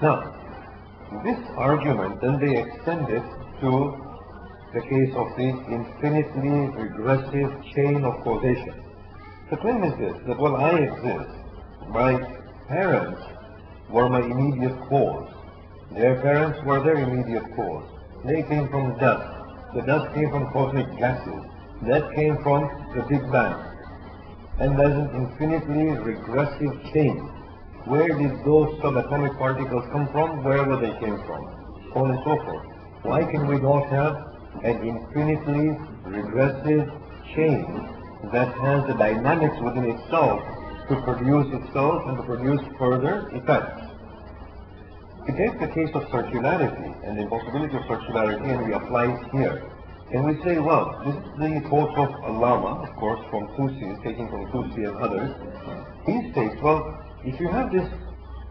Now, this argument, then they extend it to the case of the infinitely regressive chain of causation. The claim is this, that while I exist, my parents were my immediate cause. Their parents were their immediate cause. They came from dust. The dust came from cosmic gases. That came from the Big Bang. And there's an infinitely regressive chain. Where did those subatomic particles come from? Wherever they came from. So on and so forth. Why can we not have an infinitely regressive chain that has the dynamics within itself to produce itself and to produce further effects? We take the case of circularity and the impossibility of circularity and we apply it here. And we say, well, this is the quote of Allama, of course, from Tusi, taken from Tusi and others. He states, well, if you have this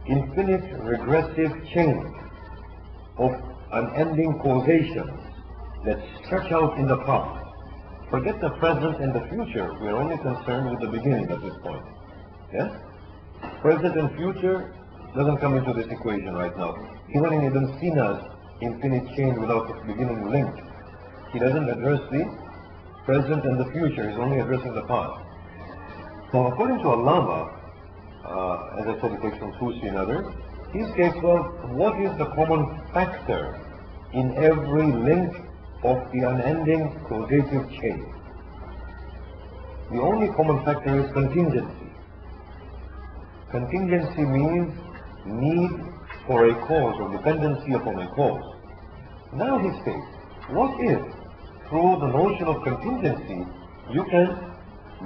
infinite regressive chain of unending causations that stretch out in the past, forget the present and the future. We are only concerned with the beginning at this point. Yes? Present and future doesn't come into this equation right now. Even in Ibn Sina's infinite chain without its beginning link, he doesn't address the present and the future. He's only addressing the past. So according to Allama, as I said, it takes from Tusi and others, he states, well, what is the common factor in every link of the unending causative chain? The only common factor is contingency. Contingency means need for a cause or dependency upon a cause. Now he states, what if through the notion of contingency you can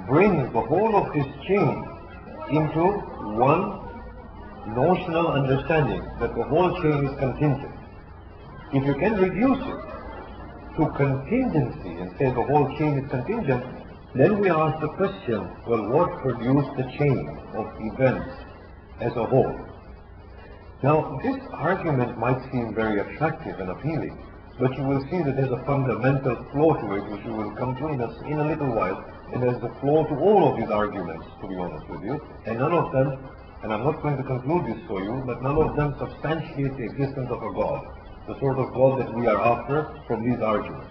bring the whole of this chain into one notional understanding that the whole chain is contingent? If you can reduce it to contingency and say the whole chain is contingent, then we ask the question, well, what produced the chain of events as a whole? Now, this argument might seem very attractive and appealing, but you will see that there's a fundamental flaw to it, which we will come to in a little while, and there's a flaw to all of these arguments, to be honest with you, and none of them, and I'm not going to conclude this for you, but none of them substantiate the existence of a God, the sort of God that we are after from these arguments.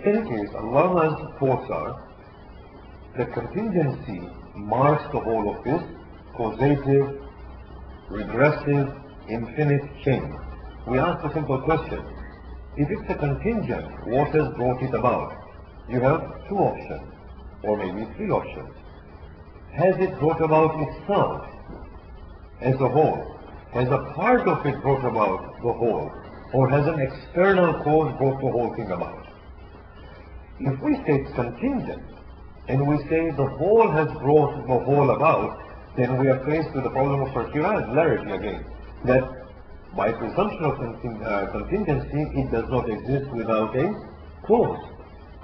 In any case, Allah's thoughts are that contingency marks the whole of this causative, regressive, infinite chain. We ask a simple question. If it's a contingent, what has brought it about? You have two options, or maybe three options. Has it brought about itself as a whole? Has a part of it brought about the whole? Or has an external cause brought the whole thing about? If we say it's contingent, and we say the whole has brought the whole about, then we are faced with the problem of circularity again. That by presumption of contingency, it does not exist without a cause.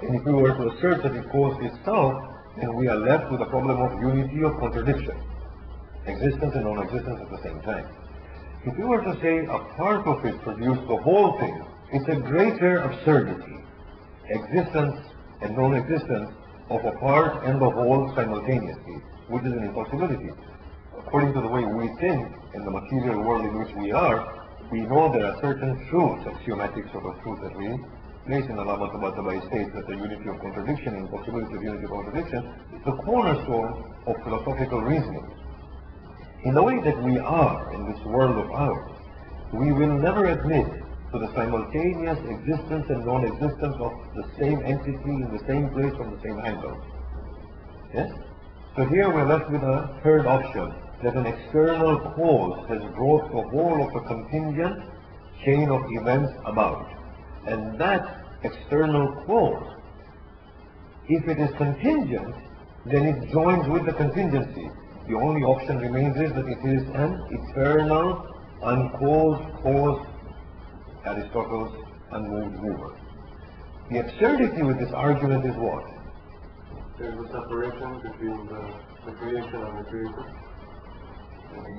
And if we were to assert that it caused itself, then we are left with the problem of unity of contradiction. Existence and non-existence at the same time. If we were to say a part of it produced the whole thing, it's a greater absurdity. Existence and non-existence of a part and the whole simultaneously, which is an impossibility. According to the way we think in the material world in which we are, we know there are certain truths, axiomatic sort of truths that we place in Allah Taala states that the unity of contradiction, impossibility of unity of contradiction, is the cornerstone of philosophical reasoning. In the way that we are in this world of ours, we will never admit to the simultaneous existence and non-existence of the same entity in the same place from the same angle. Yes? So here we're left with a third option, that an external cause has brought the whole of a contingent chain of events about. And that external cause, if it is contingent, then it joins with the contingency. The only option remains is that it is an eternal, uncaused cause, Aristotle's unmoved mover. The absurdity with this argument is what? There's a separation between the creation and the creator.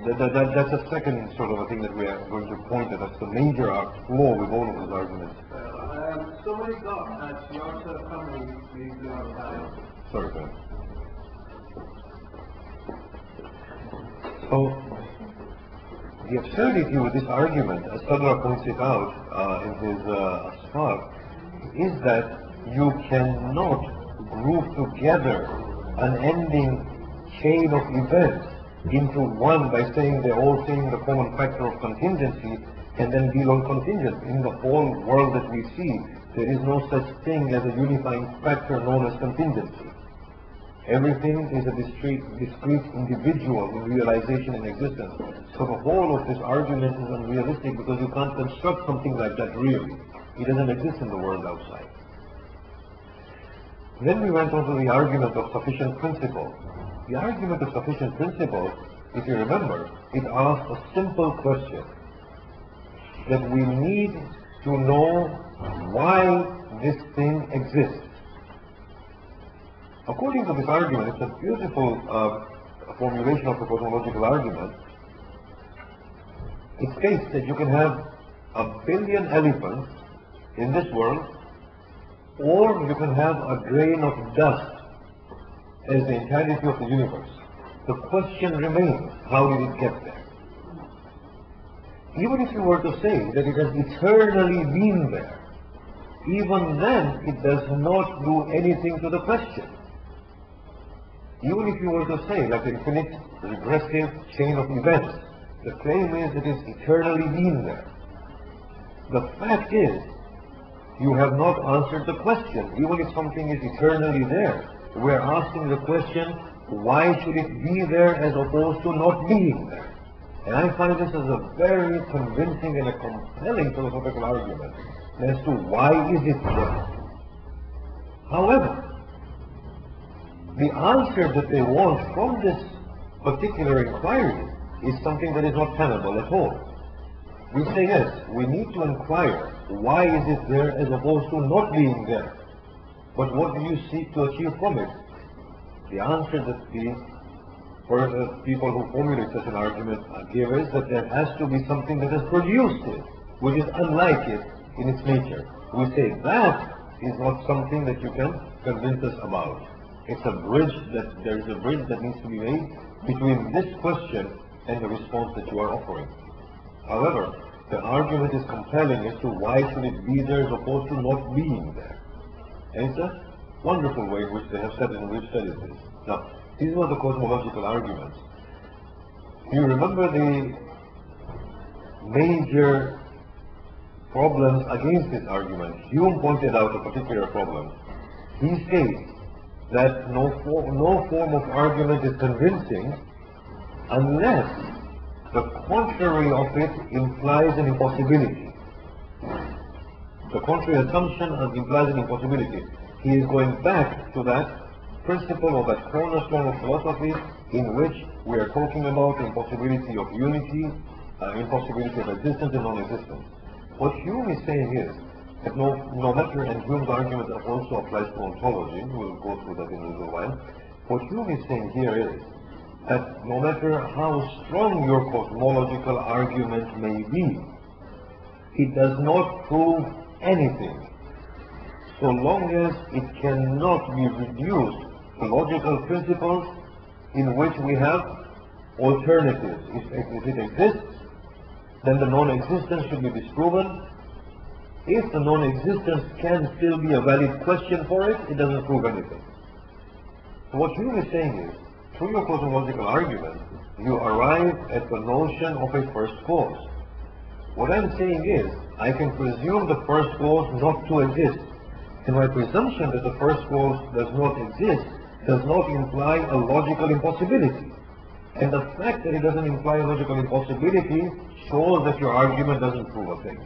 That's a second sort of a thing that we are going to point at. That's the major flaw with all of those arguments. Somebody got at your company being Sorry, sir. So, The absurdity with this argument, as Sadra points it out in his Asfar, is that you cannot group together an ending chain of events into one by saying they're all saying the common factor of contingency and then deal on contingent. In the whole world that we see, there is no such thing as a unifying factor known as contingency. Everything is a discrete individual in realization and existence. So the whole of this argument is unrealistic because you can't construct something like that really. It doesn't exist in the world outside. Then we went on to the argument of sufficient principle. The argument of sufficient principle, if you remember, it asked a simple question. That we need to know why this thing exists. According to this argument, it's a beautiful formulation of the cosmological argument. It states that you can have 1 billion elephants in this world, or you can have a grain of dust as the entirety of the universe. The question remains, how did it get there? Even if you were to say that it has eternally been there, even then it does not do anything to the question. Even if you were to say, like an infinite regressive chain of events, the claim is it is eternally been there. The fact is, you have not answered the question. Even if something is eternally there, we are asking the question, why should it be there as opposed to not being there? And I find this as a very convincing and a compelling philosophical argument as to why is it there. However, the answer that they want from this particular inquiry is something that is not tenable at all. We say yes, we need to inquire why is it there as opposed to not being there. But what do you seek to achieve from it? The answer that the people who formulate such an argument give is that there has to be something that has produced it, which is unlike it in its nature. We say that is not something that you can convince us about. It's a bridge there is a bridge that needs to be made between this question and the response that you are offering. However, the argument is compelling as to why should it be there as opposed to not being there. And it's a wonderful way in which they have said it and we've studied this. Now, these were the cosmological arguments. You remember the major problems against this argument. Hume pointed out a particular problem. He states that no form of argument is convincing unless the contrary of it implies an impossibility. The contrary assumption implies an impossibility. He is going back to that principle or that cornerstone of philosophy in which we are talking about the impossibility of unity, impossibility of existence and non-existence. What Hume is saying is that no matter, and Hume's argument also applies to ontology, we'll go through that in a little while. What Hume is saying here is that no matter how strong your cosmological argument may be, it does not prove anything, so long as it cannot be reduced to logical principles in which we have alternatives. If it exists, then the non-existence should be disproven. If the non-existence can still be a valid question for it, it doesn't prove anything. So what Hume is saying is, through your cosmological argument, you arrive at the notion of a first cause. What I'm saying is, I can presume the first cause not to exist. And my presumption that the first cause does not exist does not imply a logical impossibility. And the fact that it doesn't imply a logical impossibility shows that your argument doesn't prove a thing.